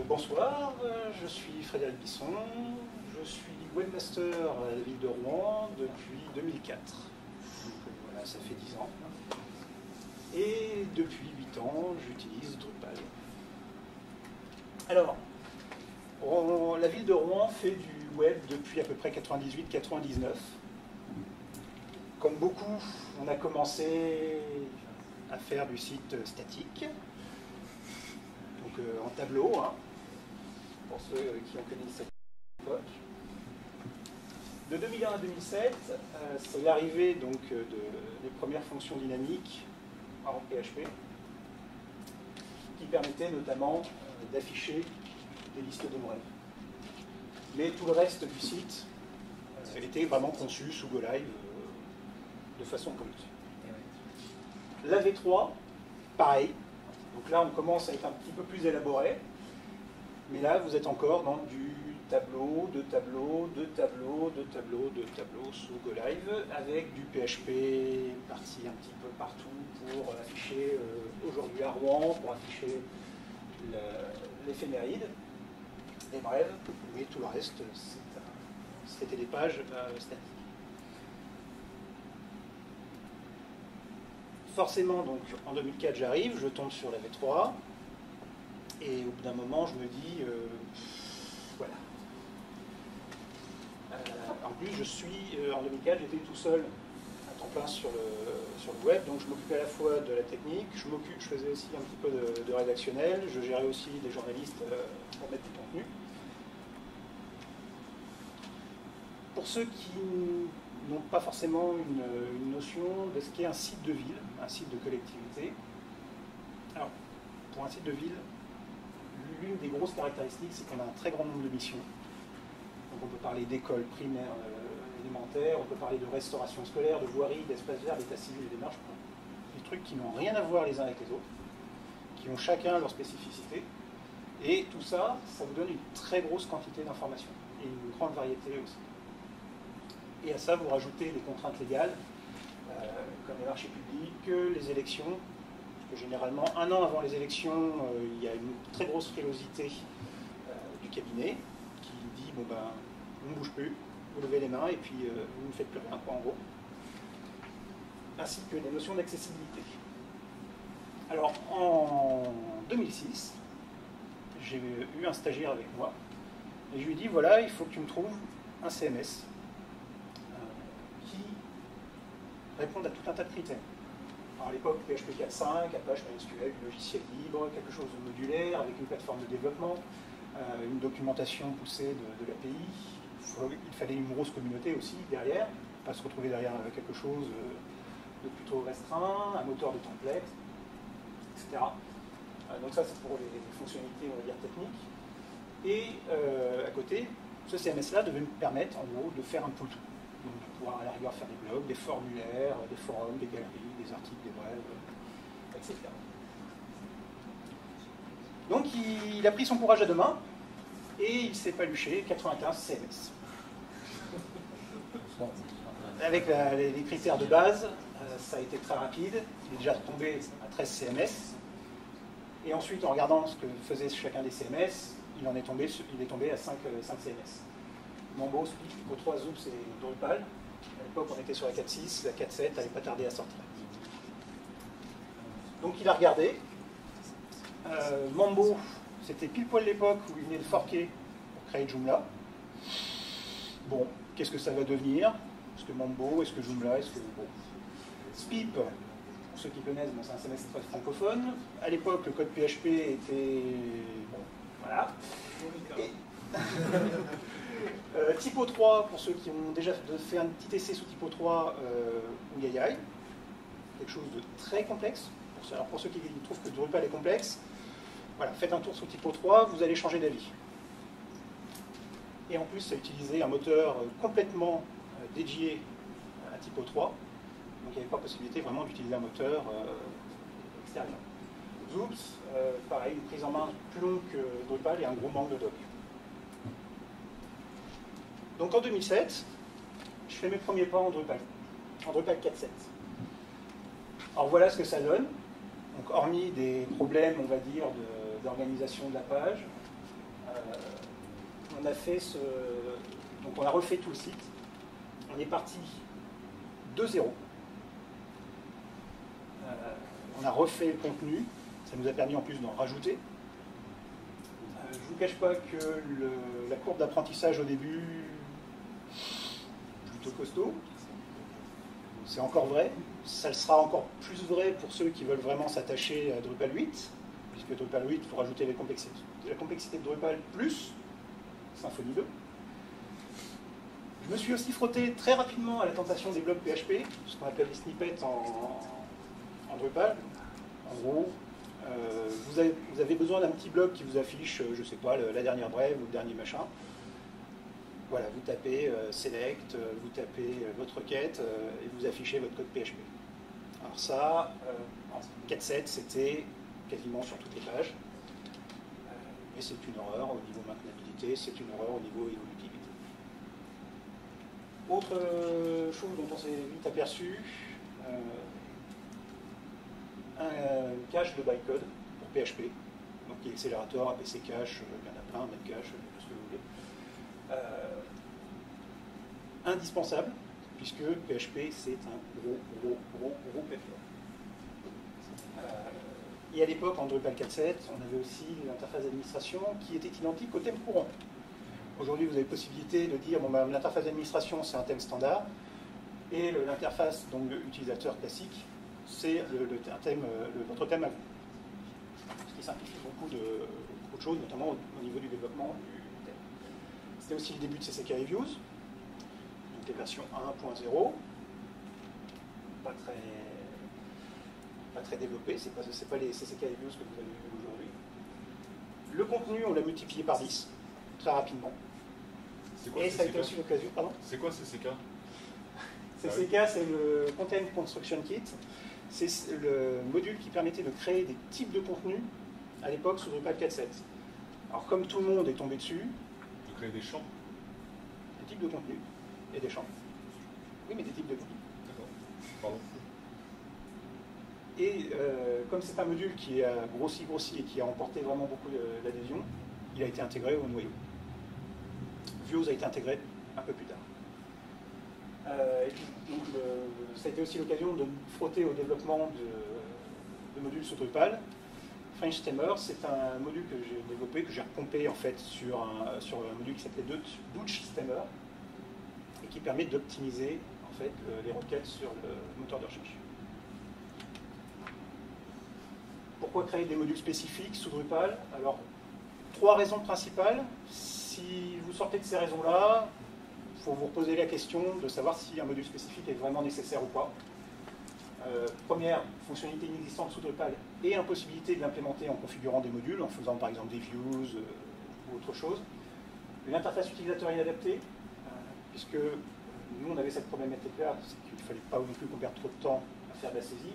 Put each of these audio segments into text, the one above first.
Bonsoir, je suis Frédéric Bisson, je suis webmaster à la ville de Rouen depuis 2004. Donc, voilà, ça fait 10 ans. Et depuis 8 ans, j'utilise Drupal. Alors, la ville de Rouen fait du web depuis à peu près 98-99. Comme beaucoup, on a commencé à faire du site statique, donc en tableau, hein, pour ceux qui ont connu cette époque. De 2001 à 2007, c'est l'arrivée donc des premières fonctions dynamiques en PHP, qui permettaient notamment d'afficher des listes de brèves. Mais tout le reste du site était vraiment conçu sous GoLive de façon comme ça. La V3, pareil. Donc là, on commence à être un petit peu plus élaboré. Mais là, vous êtes encore dans du tableau, de tableau, de tableau, de tableau, de tableau sous GoLive, avec du PHP parti un petit peu partout pour afficher, aujourd'hui à Rouen, pour afficher l'éphéméride, les brèves, mais tout le reste, c'était des pages statiques. Forcément, donc, en 2004, j'arrive, je tombe sur la V3, et au bout d'un moment, je me dis, voilà. En plus, en 2004, j'étais tout seul, à temps plein sur le web, donc je m'occupais à la fois de la technique, je faisais aussi un petit peu de rédactionnel, je gérais aussi des journalistes pour mettre du contenu. Pour ceux qui n'ont pas forcément une notion de ce qu'est un site de ville, un site de collectivité, alors, pour un site de ville, l'une des grosses caractéristiques, c'est qu'on a un très grand nombre de missions. Donc on peut parler d'écoles primaires, élémentaires, on peut parler de restauration scolaire, de voirie, d'espace vert, d'état civil et des marches. Des trucs qui n'ont rien à voir les uns avec les autres, qui ont chacun leur spécificité. Et tout ça, ça vous donne une très grosse quantité d'informations et une grande variété aussi. Et à ça, vous rajoutez les contraintes légales, comme les marchés publics, les élections. Parce que généralement, un an avant les élections, il y a une très grosse frilosité du cabinet qui dit, bon ben, on ne bouge plus, vous levez les mains et puis vous ne faites plus rien, quoi, en gros. Ainsi que les notions d'accessibilité. Alors, en 2006, j'ai eu un stagiaire avec moi et je lui ai dit, voilà, il faut que tu me trouves un CMS qui réponde à tout un tas de critères. Alors, à l'époque, PHP 4.5, Apache MySQL, du logiciel libre, quelque chose de modulaire, avec une plateforme de développement, une documentation poussée de l'API. Il fallait une grosse communauté aussi derrière, pas se retrouver derrière quelque chose de plutôt restreint, un moteur de template, etc. Donc ça, c'est pour les fonctionnalités, on va dire, techniques. Et à côté, ce CMS-là devait me permettre, en gros, de faire un peu tout. Donc de pouvoir à la rigueur faire des blogs, des formulaires, des forums, des galeries, des articles, des brèves, etc. Donc il a pris son courage à deux mains et il s'est paluché 95 CMS. Bon. Avec les critères de base, ça a été très rapide. Il est déjà tombé à 13 CMS. Et ensuite, en regardant ce que faisait chacun des CMS, il est tombé à 5 CMS. Mambo, Split, Typo3, Zoops et Drupal. À l'époque, on était sur la 4.6, la 4.7 n'allait pas tarder à sortir. Donc il a regardé. Mambo, c'était pile poil l'époque où il venait de forquer pour créer Joomla. Bon, qu'est-ce que ça va devenir? Est-ce que Mambo, est-ce que Joomla, est-ce que... Bon. Spip, pour ceux qui connaissent, bon, c'est un CMS très francophone. À l'époque, le code PHP était... Bon, voilà. Et... Typo3, pour ceux qui ont déjà fait un petit essai sous Typo3, ou Yayai, quelque chose de très complexe. Alors pour ceux qui trouvent que Drupal est complexe, voilà, faites un tour sous Typo3, vous allez changer d'avis. Et en plus, ça utilisait un moteur complètement dédié à Typo3, donc il n'y avait pas possibilité vraiment d'utiliser un moteur extérieur. Zoops, pareil, une prise en main plus longue que Drupal et un gros manque de doc. Donc en 2007, je fais mes premiers pas en Drupal 4.7. Alors voilà ce que ça donne. Donc hormis des problèmes, on va dire, de d'organisation de la page. On a fait donc on a refait tout le site. On est parti de zéro. On a refait le contenu. Ça nous a permis en plus d'en rajouter. Je ne vous cache pas que la courbe d'apprentissage au début, plutôt costaud. C'est encore vrai. Ça le sera encore plus vrai pour ceux qui veulent vraiment s'attacher à Drupal 8, puisque Drupal 8, il faut rajouter la complexité de Drupal plus Symfony 2. Je me suis aussi frotté très rapidement à la tentation des blogs PHP, ce qu'on appelle les snippets en Drupal. En gros, vous avez besoin d'un petit blog qui vous affiche, je ne sais pas, la dernière brève ou le dernier machin. Voilà, vous tapez select, vous tapez votre requête et vous affichez votre code PHP. Alors ça, en 4.7, c'était quasiment sur toutes les pages. Et c'est une horreur au niveau maintenabilité, c'est une horreur au niveau évolutivité. Autre chose dont on s'est vite aperçu, un cache de bytecode pour PHP. Donc il y a Accelerator, APC Cache, il y en a plein, Netcache, tout ce que vous voulez. Indispensable, puisque PHP c'est un gros plateforme. Et à l'époque, en Drupal 4.7, on avait aussi l'interface d'administration qui était identique au thème courant. Aujourd'hui, vous avez possibilité de dire bon, l'interface d'administration c'est un thème standard, et l'interface utilisateur classique c'est votre thème à vous. Ce qui simplifie beaucoup de choses, notamment au niveau du développement du thème. C'était aussi le début de CCK Reviews, donc les versions 1.0, pas très développées, c'est pas les CCK Reviews que vous avez vu aujourd'hui. Le contenu, on l'a multiplié par 10, très rapidement. Quoi, et ça a été aussi l'occasion, pardon. C'est quoi CCK? CCK, c'est le Content Construction Kit. C'est le module qui permettait de créer des types de contenus à l'époque sous Drupal 4.7. Alors comme tout le monde est tombé dessus... De créer des champs? Des types de contenus et des champs. Oui, mais des types de contenus. D'accord. Pardon. Et comme c'est un module qui a grossi et qui a emporté vraiment beaucoup d'adhésion, il a été intégré au noyau. Views a été intégré un peu plus tard. Et puis, donc, ça a été aussi l'occasion de me frotter au développement de modules sous Drupal. French Stemmer, c'est un module que j'ai développé, que j'ai repompé en fait sur un module qui s'appelait Douch Stemmer et qui permet d'optimiser en fait les requêtes sur le moteur de recherche. Pourquoi créer des modules spécifiques sous Drupal? Alors, 3 raisons principales. Si vous sortez de ces raisons-là, il faut vous reposer la question de savoir si un module spécifique est vraiment nécessaire ou pas. Première, fonctionnalité inexistante sous Drupal et impossibilité de l'implémenter en configurant des modules, en faisant par exemple des views ou autre chose. L'interface utilisateur inadaptée, puisque nous on avait cette problématique-là, c'est qu'il ne fallait pas non plus qu'on perde trop de temps à faire de la saisie.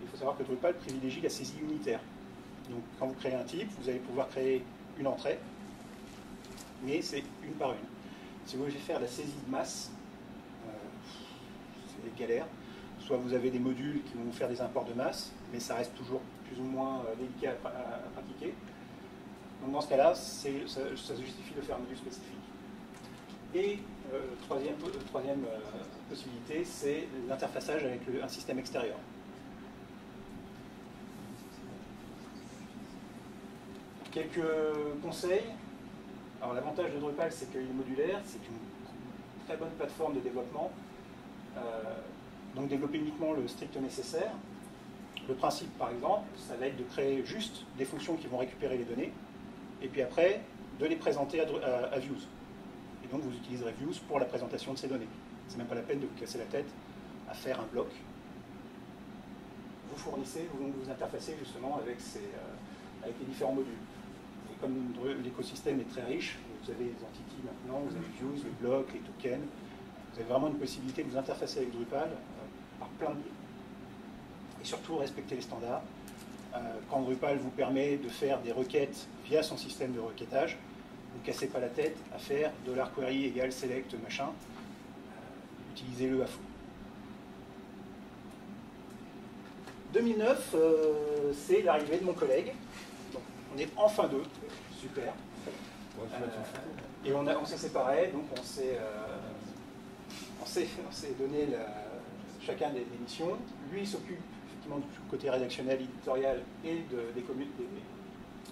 Il faut savoir que Drupal privilégie la saisie unitaire. Donc quand vous créez un type, vous allez pouvoir créer une entrée, mais c'est une par une. Si vous voulez faire la saisie de masse, c'est des galères. Soit vous avez des modules qui vont vous faire des imports de masse, mais ça reste toujours plus ou moins délicat à pratiquer. Donc dans ce cas-là, ça justifie de faire un module spécifique. Et troisième possibilité, c'est l'interfaçage avec un système extérieur. Quelques conseils. Alors l'avantage de Drupal, c'est qu'il est modulaire, c'est une très bonne plateforme de développement. Donc développer uniquement le strict nécessaire. Le principe, par exemple, ça va être de créer juste des fonctions qui vont récupérer les données, et puis après, de les présenter à Views. Et donc vous utiliserez Views pour la présentation de ces données. C'est même pas la peine de vous casser la tête à faire un bloc. Vous fournissez, vous interfacez justement avec les différents modules. Et comme l'écosystème est très riche, vous avez les entités maintenant, vous avez Views, les blocs, les tokens. Vous avez vraiment une possibilité de vous interfacer avec Drupal par plein de biais. Et surtout, respecter les standards. Quand Drupal vous permet de faire des requêtes via son système de requêtage, vous ne cassez pas la tête à faire $query égale select machin. Utilisez-le à fond. 2009, c'est l'arrivée de mon collègue. Donc, On est enfin deux, super. Ouais, tu mettre une photo. Et on s'est séparés, donc on s'est donné chacun des missions. Lui, il s'occupe effectivement du côté rédactionnel, éditorial et des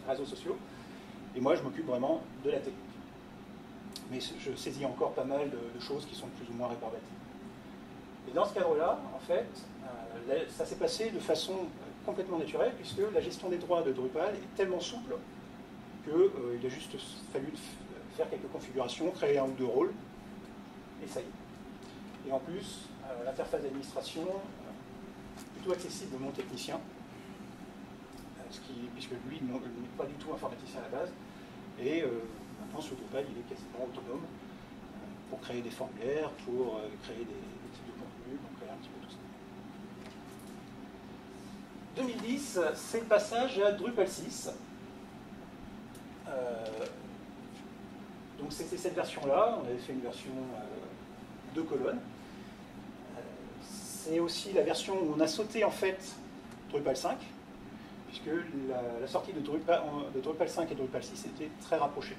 réseaux sociaux. Et moi, je m'occupe vraiment de la technique. Mais je saisis encore pas mal de choses qui sont plus ou moins rébarbatives. Et dans ce cadre-là, en fait, ça s'est passé de façon complètement naturelle, puisque la gestion des droits de Drupal est tellement souple qu'il a juste fallu faire quelques configurations, créer un ou deux rôles, et ça y est. Et en plus, l'interface d'administration est plutôt accessible de mon technicien, puisque lui n'est pas du tout informaticien à la base, et maintenant sur Drupal il est quasiment autonome pour créer des formulaires, pour créer des types de contenus, pour créer un petit peu tout ça. 2010, c'est le passage à Drupal 6. Donc c'était cette version-là, on avait fait une version 2 colonnes. C'est aussi la version où on a sauté en fait Drupal 5, puisque la sortie de Drupal 5 et Drupal 6 était très rapprochée.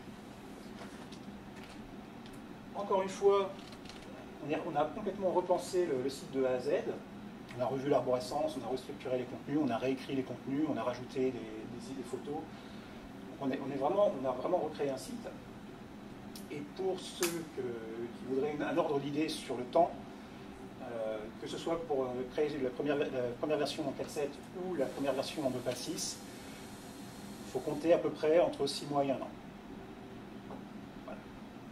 Encore une fois, on a complètement repensé le site de A à Z. On a revu l'arborescence, on a restructuré les contenus, on a réécrit les contenus, on a rajouté des photos. On a vraiment recréé un site. Et pour ceux qui voudraient un ordre d'idée sur le temps, que ce soit pour créer la première version en 4.7 ou la première version en Drupal 6, il faut compter à peu près entre 6 mois et 1 an. Voilà.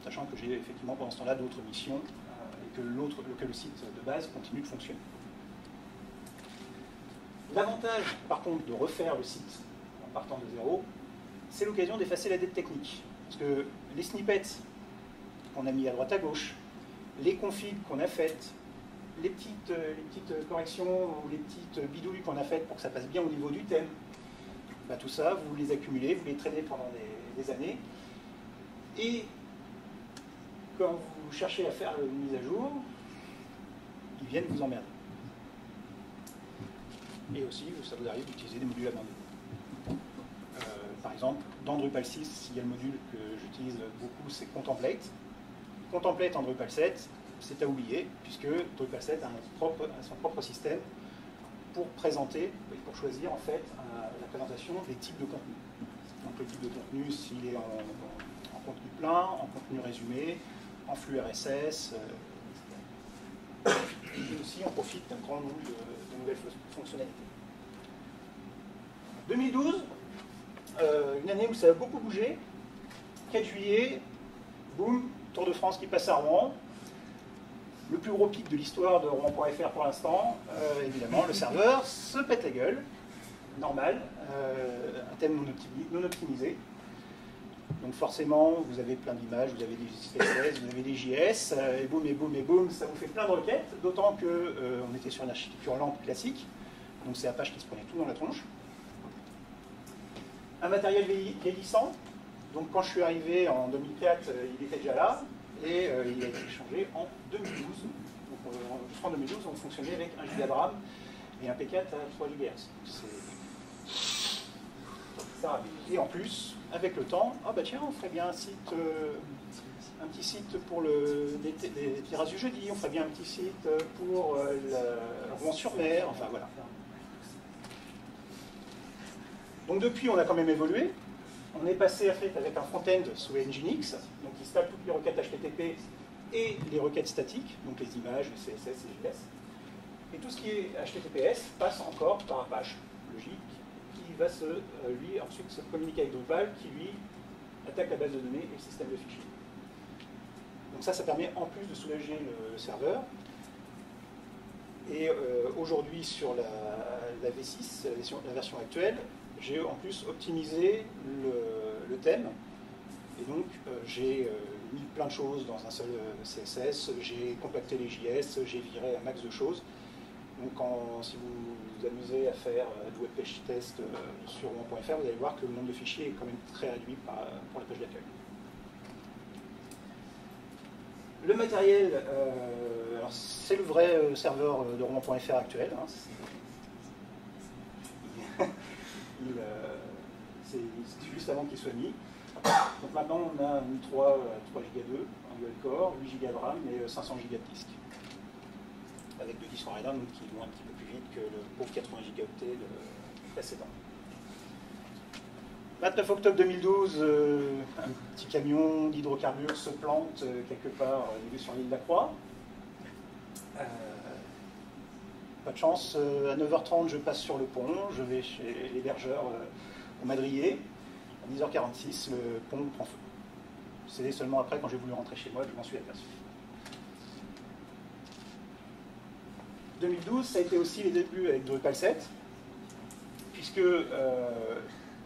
Sachant que j'ai effectivement pendant ce temps-là d'autres missions et que le site de base continue de fonctionner. L'avantage, par contre, de refaire le site en partant de zéro, c'est l'occasion d'effacer la dette technique. Parce que les snippets qu'on a mis à droite à gauche, les configs qu'on a faites, les petites corrections ou les petites bidouilles qu'on a faites pour que ça passe bien au niveau du thème, bah, tout ça, vous les accumulez, vous les traînez pendant des années. Et quand vous cherchez à faire une mise à jour, ils viennent vous emmerder. Et aussi, ça vous arrive d'utiliser des modules abandonnés. Par exemple, dans Drupal 6, il y a le module que j'utilise beaucoup, c'est Contemplate. Contemplate en Drupal 7, c'est à oublier, puisque Drupal 7 a son propre système pour présenter, pour choisir en fait la présentation des types de contenus. Donc le type de contenu, s'il est en contenu plein, en contenu résumé, en flux RSS, et aussi on profite d'un grand nombre de nouvelles fonctionnalités. 2012, une année où ça a beaucoup bougé. 4 juillet, boum, Tour de France qui passe à Rouen. Le plus gros pic de l'histoire de Rouen.fr pour l'instant, évidemment, le serveur se pète la gueule. Normal, un thème non optimisé. Donc forcément, vous avez plein d'images, vous avez des CSS, vous avez des JS, et boum, et boum, et boum, ça vous fait plein de requêtes, d'autant qu'on était sur une architecture lente classique, donc c'est Apache qui se prenait tout dans la tronche. Un matériel vieillissant, donc quand je suis arrivé en 2004, il était déjà là, et il a été changé en 2012. Donc jusqu'en 2012, on fonctionnait avec 1 Go de RAM et un P4 à 3 GHz. Et en plus, avec le temps, ah bah tiens, on ferait bien un petit site pour les terrasses du jeudi, on ferait bien un petit site pour Rouen-sur-Mer, enfin voilà. Donc depuis, on a quand même évolué. On est passé en fait avec un front-end sous Nginx, donc qui installe toutes les requêtes HTTP et les requêtes statiques, donc les images, les CSS, les JS. Et tout ce qui est HTTPS passe encore par Apache, logique, qui va lui ensuite se communiquer avec Drupal, qui lui attaque la base de données et le système de fichiers. Donc ça permet en plus de soulager le serveur. Et aujourd'hui sur la V6, la version actuelle, j'ai en plus optimisé le thème. Et donc j'ai mis plein de choses dans un seul CSS, j'ai compacté les JS, j'ai viré un max de choses. Donc si vous vous amusez à faire du web page test sur Rouen.fr, vous allez voir que le nombre de fichiers est quand même très réduit pour la page d'accueil. Le matériel, alors c'est le vrai serveur de Rouen.fr actuel. Hein, c'est juste avant qu'il soit mis. Donc maintenant, on a un i3 à 3 Go 2, un dual-core, 8 Go de RAM et 500 Go de disque. Avec 2 disques en RAM qui vont un petit peu plus vite que le pauvre 80 Go précédent. 29 octobre 2012, un petit camion d'hydrocarbures se plante quelque part sur l'île de la Croix. Pas de chance, à 9h30 je passe sur le pont, je vais chez l'hébergeur au Madrier. À 10h46, le pont prend feu. C'est seulement après, quand j'ai voulu rentrer chez moi, que je m'en suis aperçu. 2012, ça a été aussi les débuts avec Drupal 7, puisque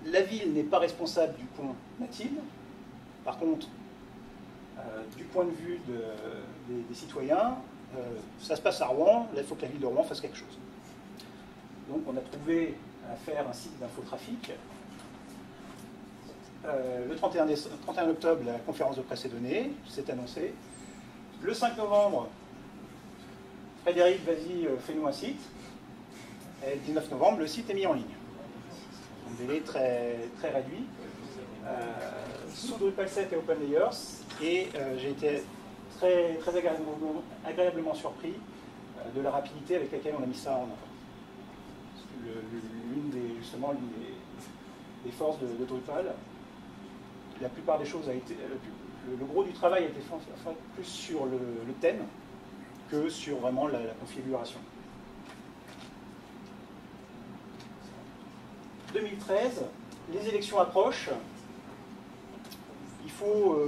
la ville n'est pas responsable du pont Mathilde. Par contre, du point de vue des citoyens, ça se passe à Rouen, là il faut que la ville de Rouen fasse quelque chose. Donc on a trouvé à faire un site d'infotrafic. Le 31 octobre, la conférence de presse est donnée, c'est annoncé. Le 5 novembre, Frédéric, vas-y, fais-nous un site. Et le 19 novembre, le site est mis en ligne. Un délai très, très réduit. Sous Drupal 7 et OpenLayers, et j'ai été très, très agréablement surpris de la rapidité avec laquelle on a mis ça en œuvre. Justement, l'une des forces de Drupal, la plupart des choses a été, le gros du travail a été fait plus sur le thème que sur vraiment la configuration. 2013, les élections approchent. Il faut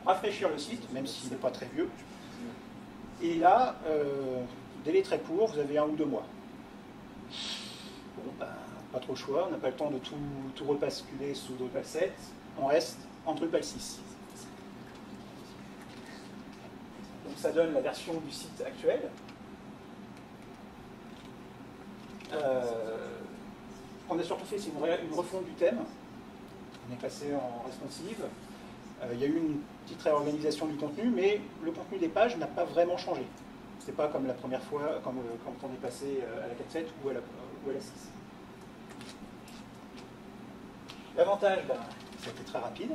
rafraîchir le site, même s'il n'est pas très vieux. Et là, délai très court, vous avez 1 ou 2 mois. Bon, ben, pas trop le choix, on n'a pas le temps de tout repasculer sous Drupal 7, on reste en Drupal 6. Donc ça donne la version du site actuel. On a surtout fait, c'est une refonte du thème. On est passé en responsive. Il y a eu une petite réorganisation du contenu, mais le contenu des pages n'a pas vraiment changé. C'est pas comme la première fois, quand on est passé à la 4.7 ou à la 6. L'avantage, c'était très rapide.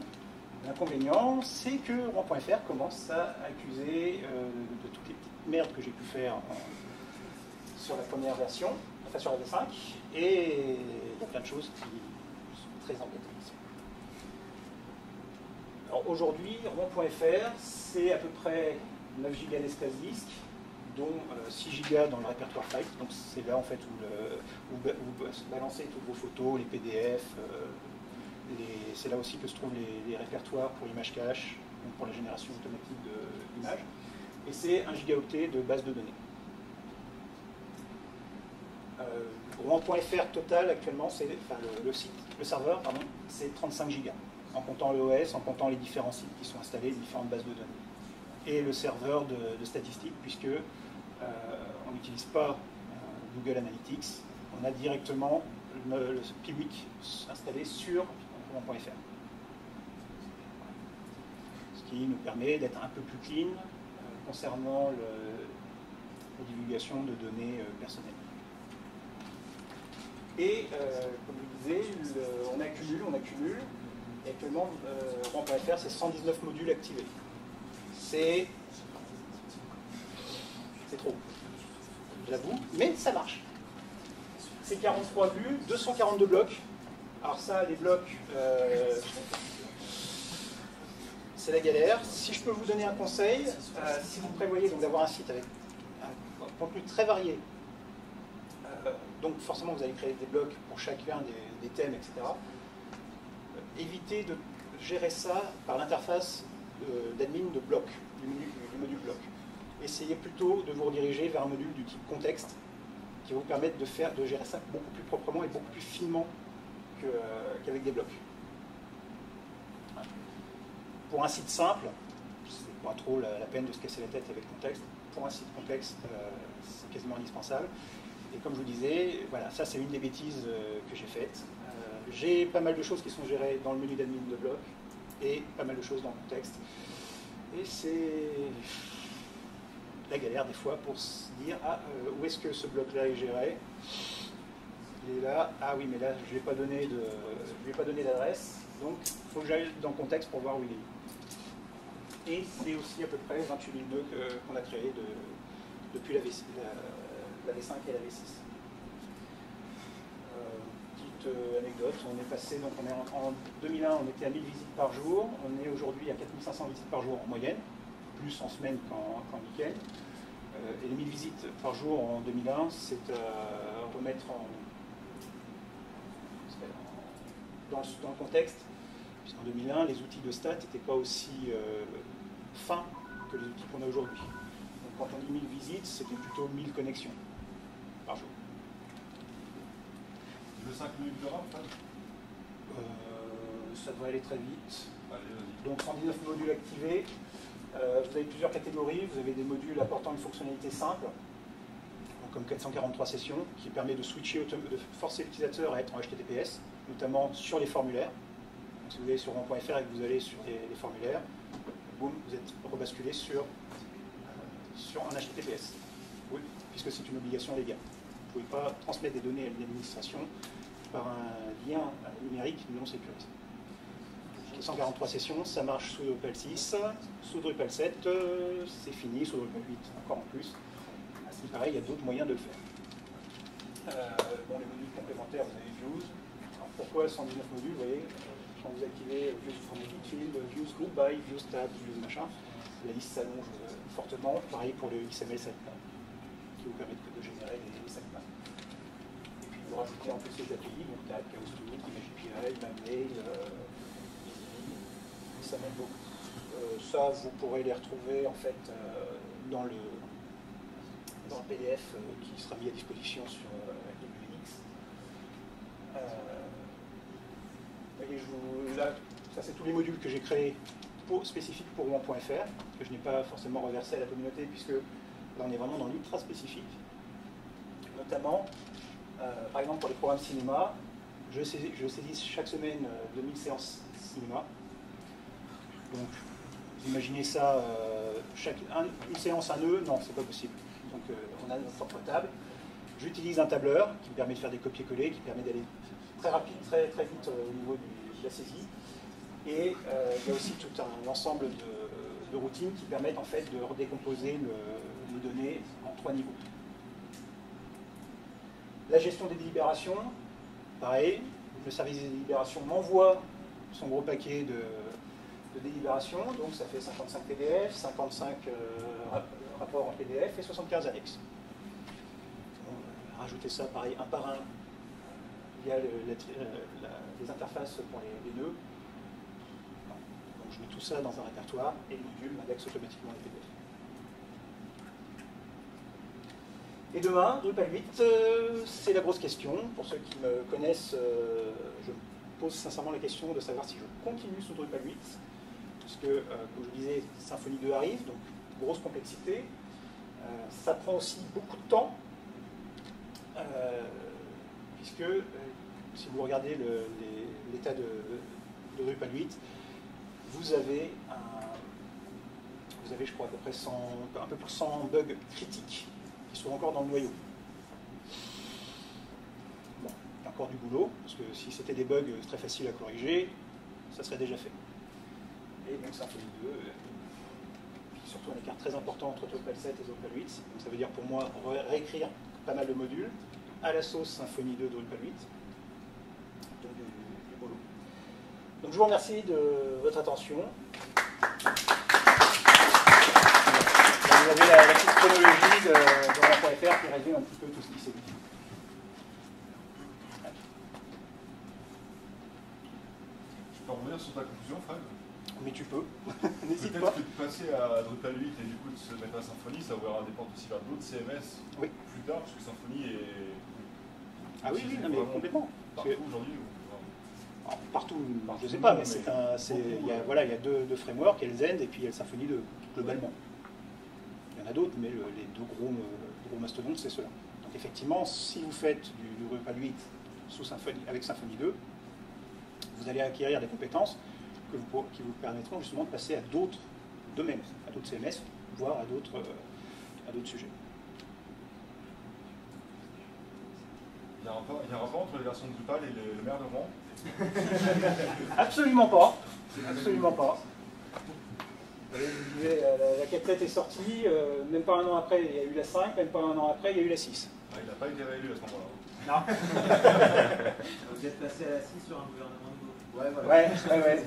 L'inconvénient, c'est que Rouen.fr commence à accuser de toutes les petites merdes que j'ai pu faire sur la première version, enfin sur la V5, et il y a plein de choses qui sont très embêtantes. Alors aujourd'hui, Rouen.fr, c'est à peu près 9 Go d'espace disque, dont 6 Go dans le répertoire file. Donc c'est là en fait où vous balancez toutes vos photos, les PDF. C'est là aussi que se trouvent les répertoires pour l'image cache, donc pour la génération automatique d'images. Et c'est 1 gigaoctet de base de données. Rouen.fr total actuellement, enfin, le serveur, pardon, c'est 35 Go, en comptant l'OS, en comptant les différents sites qui sont installés, les différentes bases de données. Et le serveur de statistiques, puisque on n'utilise pas Google Analytics, on a directement le Piwik installé sur Rouen.fr. Ce qui nous permet d'être un peu plus clean concernant la divulgation de données personnelles. Et comme je vous disais, on accumule, et actuellement Rouen.fr c'est 119 modules activés. C'est trop, j'avoue, mais ça marche. C'est 43 vues, 242 blocs. Alors ça, les blocs, c'est la galère. Si je peux vous donner un conseil, si vous prévoyez d'avoir un site avec un contenu très varié, donc forcément vous allez créer des blocs pour chacun des thèmes, etc. Évitez de gérer ça par l'interface d'admin de bloc, du module bloc. Essayez plutôt de vous rediriger vers un module du type contexte qui va vous permettre de gérer ça beaucoup plus proprement et beaucoup plus finement qu'avec des blocs. Pour un site simple, c'est pas trop la peine de se casser la tête avec contexte. Pour un site complexe, c'est quasiment indispensable. Et comme je vous disais, voilà, ça c'est une des bêtises que j'ai faites. J'ai pas mal de choses qui sont gérées dans le menu d'admin de bloc et pas mal de choses dans le contexte. Et c'est la galère des fois pour se dire où est-ce que ce bloc-là est géré. Il est là. Ah oui, mais là, je ne lui ai pas donné d'adresse. Donc, il faut que j'aille dans le contexte pour voir où il est. Et c'est aussi à peu près 28 000 nœuds qu'on a créés depuis la V5 et la V6. Petite anecdote, on est passé, donc en 2001, on était à 1000 visites par jour. On est aujourd'hui à 4500 visites par jour en moyenne, plus en semaine qu'en week-end. Et les 1000 visites par jour en 2001, c'est à remettre dans le contexte, puisqu'en 2001, les outils de stats n'étaient pas aussi fins que les outils qu'on a aujourd'hui. Donc quand on dit 1000 visites, c'était plutôt 1000 connexions par jour. Le 5 minutes de RAM, ça devrait aller très vite. Allez, donc 119 modules activés. Vous avez plusieurs catégories. Vous avez des modules apportant une fonctionnalité simple, comme 443 sessions, qui permet de switcher, de forcer l'utilisateur à être en HTTPS, notamment sur les formulaires. Donc, si vous allez sur rond.fr et que vous allez sur les formulaires, boum, vous êtes rebasculé sur un HTTPS. Oui, puisque c'est une obligation légale. Vous ne pouvez pas transmettre des données à l'administration par un lien numérique non sécurisé. 143 sessions, ça marche sous Drupal 6, sous Drupal 7, c'est fini, sous Drupal 8, encore en plus. À ce qui paraît, il y a d'autres moyens de le faire. Bon, les modules complémentaires, vous avez Views. Alors, pourquoi 119 modules? Vous voyez, quand vous activez Views Formatted Field, Views Group By, Views Tab, Views machin, la liste s'allonge fortement. Pareil pour le XML sitemap, qui vous permet de générer les sitemaps. Et puis vous rajoutez en plus les API, donc Tab, Chaos Tool, ImageAPI, MemMail, ça m'aide beaucoup. Ça, vous pourrez les retrouver en fait dans le PDF qui sera mis à disposition sur Linux. Voyez, là, ça c'est tous les modules que j'ai créés spécifiques pour Rouen.fr, que je n'ai pas forcément reversé à la communauté, puisque là on est vraiment dans l'ultra spécifique. Notamment, par exemple pour les programmes cinéma, je saisis chaque semaine 2000 séances cinéma. Donc, vous imaginez ça, une séance, un nœud, non, c'est pas possible. Donc, on a notre propre table. J'utilise un tableur qui me permet de faire des copier-coller, qui permet d'aller très rapide, très vite au niveau de la saisie. Et il y a aussi tout un ensemble de routines qui permettent en fait de redécomposer les données en 3 niveaux. La gestion des délibérations, pareil, le service des délibérations m'envoie son gros paquet de délibération, donc ça fait 55 PDF, 55 rapports en PDF et 75 annexes. Rajouter ça pareil un par un via les interfaces pour les nœuds. Donc je mets tout ça dans un répertoire et le module m'indexe automatiquement les PDF. Et demain, Drupal 8, c'est la grosse question. Pour ceux qui me connaissent, je me pose sincèrement la question de savoir si je continue sous Drupal 8. Parce que, comme je disais, Symfony 2 arrive, donc grosse complexité. Ça prend aussi beaucoup de temps, puisque si vous regardez l'état de Drupal 8, vous avez, je crois, à peu près un peu plus de 100 bugs critiques qui sont encore dans le noyau. Bon, il y a encore du boulot, parce que si c'était des bugs très faciles à corriger, ça serait déjà fait. Et donc Symfony 2, surtout un écart très important entre Drupal 7 et Drupal 8. Donc ça veut dire pour moi réécrire pas mal de modules à la sauce Symfony 2 Drupal 8. Donc du boulot. Donc je vous remercie de votre attention. Vous avez la petite chronologie de Rouen.fr qui résume un petit peu tout ce qui s'est dit. Je peux revenir sur ta conclusion, Fred? Mais tu peux, n'hésite pas. Peut-être que de passer à Drupal 8 et du coup de se mettre à Symfony, ça ouvrira des portes aussi vers d'autres CMS oui. Plus tard, parce que Symfony est... Ah oui, non, mais complètement. Partout aujourd'hui partout, je ne sais pas, mais il y a deux frameworks, il y a le Zend et puis il y a le Symfony 2, globalement. Il y en a d'autres, mais les deux gros mastodontes, c'est ceux-là. Donc effectivement, si vous faites du Drupal 8 avec Symfony 2, vous allez acquérir des compétences qui vous permettront justement de passer à d'autres domaines, à d'autres CMS, voire à d'autres sujets. Il y a un rapport entre les versions de Drupal et le maire de Rouen? Absolument pas. Absolument pas. Vous voyez, je disais, la 4.7 est sortie, même pas un an après, il y a eu la 5, même pas un an après, il y a eu la 6. Ah, il n'a pas été réélu à ce moment-là. Non. Vous êtes passé à la 6 sur un gouvernement de gauche. Ouais, voilà. Ouais.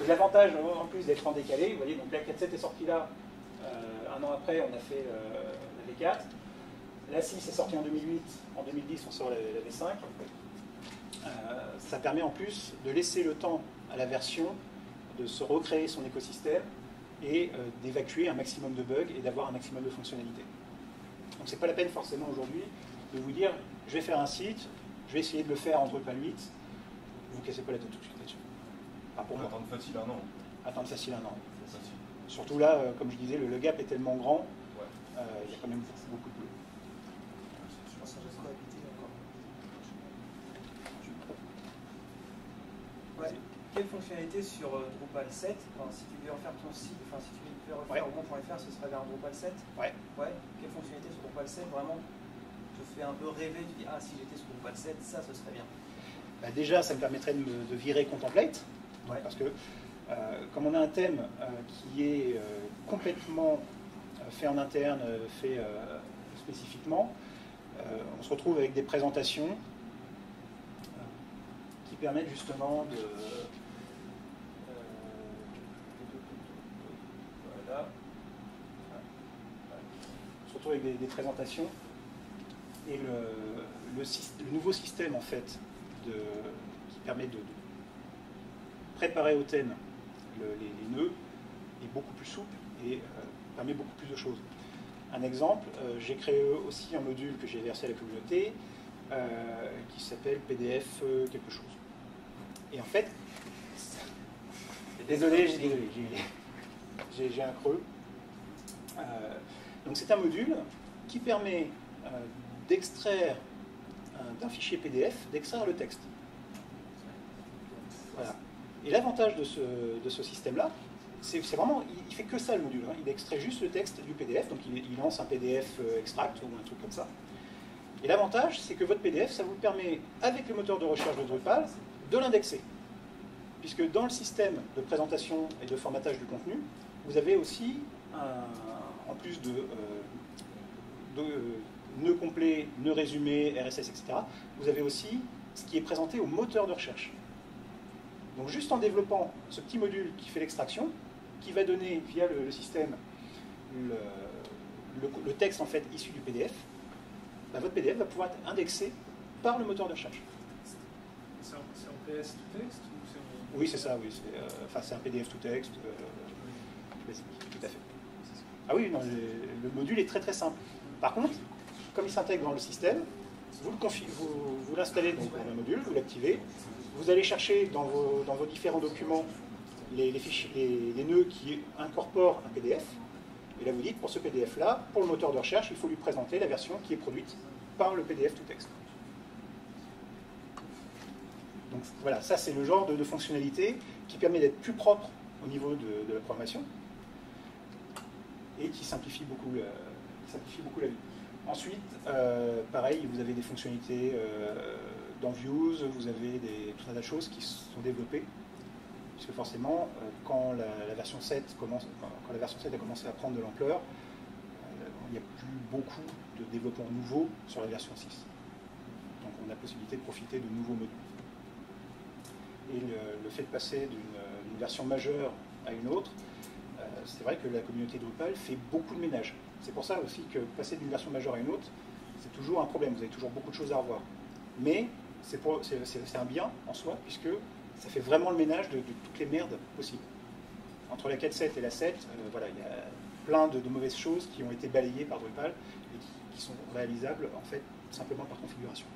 Et l'avantage, en plus d'être en décalé, vous voyez, donc la 4.7 est sortie là, un an après, on a fait la V4. La 6 est sortie en 2008, en 2010, on sort la V5. Ça permet en plus de laisser le temps à la version de se recréer son écosystème et d'évacuer un maximum de bugs et d'avoir un maximum de fonctionnalités. Donc c'est pas la peine forcément aujourd'hui de vous dire je vais faire un site, je vais essayer de le faire en Drupal 8, vous ne cassez pas la tête tout de suite là-dessus. Pas pour moi. Attendre facile un an. Attendre facile un an. Facile. Surtout là, comme je disais, le gap est tellement grand, Ouais. il y a quand même beaucoup de boulot. Ouais. Quelle fonctionnalité sur Drupal 7, si tu devais refaire ton site, si tu devais refaire Rouen.fr, ce serait vers Drupal 7? Ouais. Quelle fonctionnalité sur Drupal 7 vraiment te fait un peu rêver, tu dis ah si j'étais sur Drupal 7, ça ce serait bien? Bah déjà, ça me permettrait de virer Contemplate, parce que comme on a un thème qui est complètement fait en interne, fait spécifiquement, on se retrouve avec des présentations qui permettent justement de... voilà. On se retrouve avec des présentations et le nouveau système en fait qui permet de préparer au thème les nœuds est beaucoup plus souple et permet beaucoup plus de choses. Un exemple, j'ai créé aussi un module que j'ai versé à la communauté qui s'appelle PDF quelque chose. Et en fait, désolé, j'ai un creux. Donc c'est un module qui permet d'extraire d'un fichier PDF, d'extraire le texte. Voilà. Et l'avantage de ce système-là, c'est vraiment, il fait que ça le module. Hein. Il extrait juste le texte du PDF, donc il lance un PDF extract ou un truc comme ça. Et l'avantage, c'est que votre PDF, ça vous permet, avec le moteur de recherche de Drupal, de l'indexer. Puisque dans le système de présentation et de formatage du contenu, vous avez aussi, en plus de nœuds complets, nœuds résumés, RSS, etc., vous avez aussi ce qui est présenté au moteur de recherche. Donc juste en développant ce petit module qui fait l'extraction, qui va donner via le système le texte en fait issu du PDF, bah, votre PDF va pouvoir être indexé par le moteur de recherche. C'est en PS to text ou c'est en... Oui, c'est ça, oui. C'est un PDF to text basique, tout à fait. Ah oui, non, le module est très très simple. Par contre, comme il s'intègre dans le système, vous l'installez dans le module, vous l'activez, vous allez chercher dans vos différents documents les nœuds qui incorporent un PDF, et là vous dites, pour ce PDF-là, pour le moteur de recherche, il faut lui présenter la version qui est produite par le PDF to text. Donc voilà, ça c'est le genre de fonctionnalité qui permet d'être plus propre au niveau de la programmation et qui simplifie beaucoup la vie. Ensuite, pareil, vous avez des fonctionnalités dans Views, vous avez tout un tas de choses qui sont développées, puisque forcément, quand la version 7 a commencé à prendre de l'ampleur, il n'y a plus beaucoup de développement nouveau sur la version 6. Donc on a la possibilité de profiter de nouveaux modules. Et le fait de passer d'une version majeure à une autre, c'est vrai que la communauté Drupal fait beaucoup de ménage. C'est pour ça aussi que passer d'une version majeure à une autre, c'est toujours un problème, vous avez toujours beaucoup de choses à revoir. Mais c'est un bien en soi, puisque ça fait vraiment le ménage de toutes les merdes possibles. Entre la 4.7 et la 7, voilà, il y a plein de mauvaises choses qui ont été balayées par Drupal et qui sont réalisables en fait simplement par configuration.